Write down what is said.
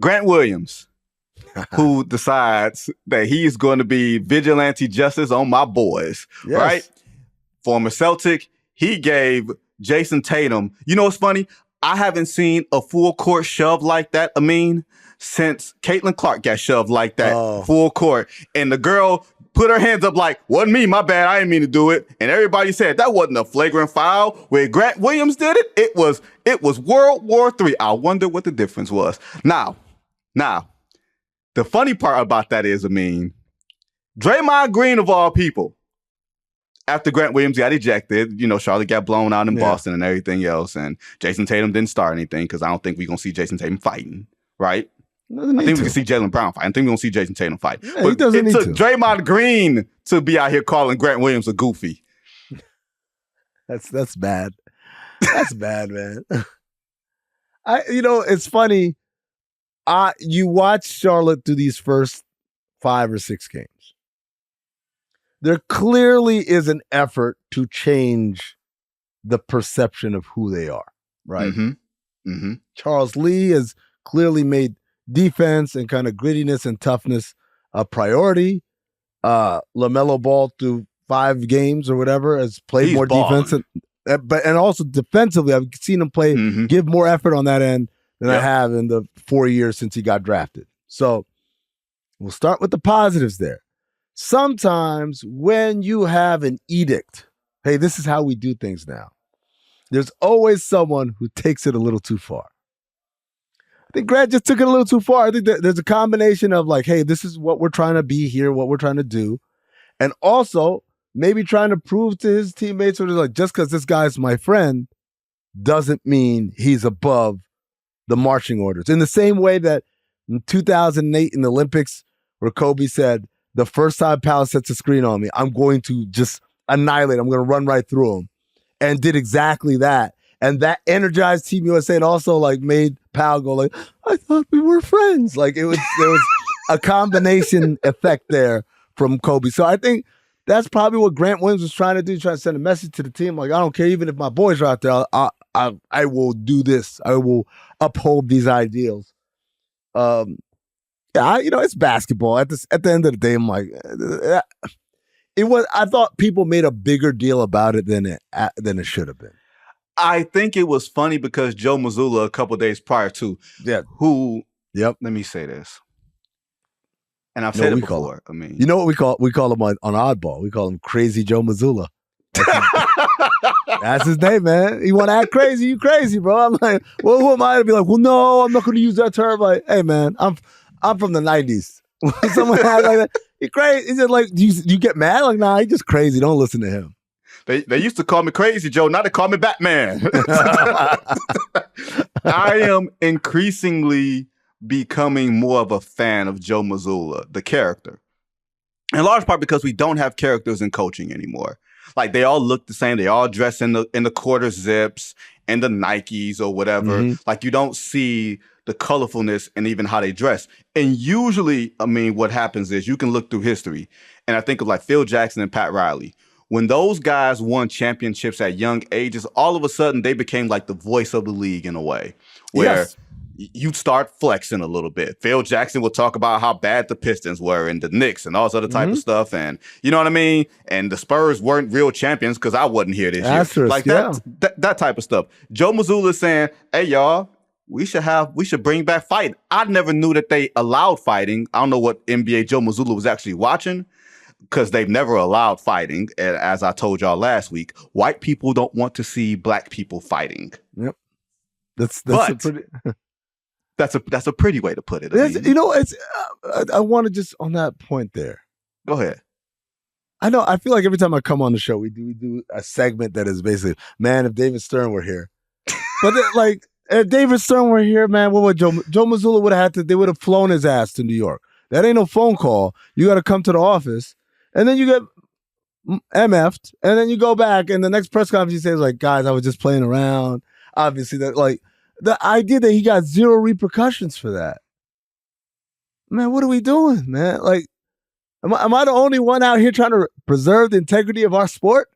Grant Williams, who decides that he's going to be vigilante justice on my boys, right? Former Celtic, he gave Jayson Tatum. You know what's funny? I haven't seen a full court shove like that, Amin, since Caitlin Clark got shoved like that full court. And the girl put her hands up like, wasn't me, my bad, I didn't mean to do it. And everybody said that wasn't a flagrant foul. When Grant Williams did it, it was World War III. I wonder what the difference was. Now, the funny part about that is, Amin, Draymond Green of all people, after Grant Williams got ejected, Charlotte got blown out in Boston and everything else, and Jayson Tatum didn't start anything because I don't think we're going to see Jayson Tatum fighting, right? I think we can see Jaylen Brown fight. I think we're going to see Jayson Tatum fight. Yeah, but it took Draymond Green to be out here calling Grant Williams a goofy. That's bad. That's bad, man. It's funny. You watch Charlotte through these first 5 or 6 games. There clearly is an effort to change the perception of who they are, right? Charles Lee has clearly made defense and kind of grittiness and toughness a priority. LaMelo Ball through 5 games or whatever has played more defense, and also defensively, I've seen him play, give more effort on that end than I have in the 4 years since he got drafted. So we'll start with the positives there. Sometimes when you have an edict, hey, this is how we do things now, there's always someone who takes it a little too far. I think Grant just took it a little too far. I think there's a combination of like, hey, this is what we're trying to be here, what we're trying to do. And also maybe trying to prove to his teammates, sort of like, just because this guy's my friend doesn't mean he's above the marching orders. In the same way that in 2008 in the Olympics, where Kobe said, the first time Powell sets a screen on me, I'm going to just annihilate. I'm going to run right through him. And did exactly that. And that energized Team USA and also like made Powell go like, I thought we were friends. Like there was a combination effect there from Kobe. So I think that's probably what Grant Williams was trying to do, trying to send a message to the team. Like, I don't care, even if my boys are out there, I will do this. I will uphold these ideals. It's basketball. At the end of the day, I'm like, I thought people made a bigger deal about it than it should have been. I think it was funny because Joe Mazzulla a couple days prior to, let me say this, and I've said it before. I mean, you know what we call him on Oddball? We call him Crazy Joe Mazzulla. That's his name, man. You want to act crazy? You crazy, bro. I'm like, well, who am I to be like? Well, no, I'm not going to use that term. Like, hey, man, I'm from the 90s. Someone had like that. You're crazy. Is it like, you get mad? Like, nah, he's just crazy. Don't listen to him. They used to call me Crazy Joe. Now they call me Batman. I am increasingly becoming more of a fan of Joe Mazzulla, the character. In large part because we don't have characters in coaching anymore. Like, they all look the same. They all dress in the quarter zips and the Nikes or whatever. Like, you don't see the colorfulness and even how they dress. And usually, I mean, what happens is you can look through history, and I think of like Phil Jackson and Pat Riley. When those guys won championships at young ages, all of a sudden they became like the voice of the league in a way, where you'd start flexing a little bit. Phil Jackson would talk about how bad the Pistons were and the Knicks and all this other type of stuff. And you know what I mean? And the Spurs weren't real champions because I wasn't here this year. Like that type of stuff. Joe Mazzulla is saying, hey, y'all, we should bring back fight. I never knew that they allowed fighting. I don't know what NBA Joe Mazzulla was actually watching, because they've never allowed fighting. And as I told y'all last week, white people don't want to see black people fighting. Yep. That's a pretty way to put it. I want to just on that point there. Go ahead. I feel like every time I come on the show, we do a segment that is basically, man, if David Stern were here. But like, if David Stern were here, man, what would Joe Mazzulla would have they would have flown his ass to New York. That ain't no phone call. You got to come to the office. And then you get MF'd, and then you go back, and the next press conference he says, like, guys, I was just playing around. Obviously, that like the idea that he got zero repercussions for that. Man, what are we doing, man? Like, am I the only one out here trying to preserve the integrity of our sport?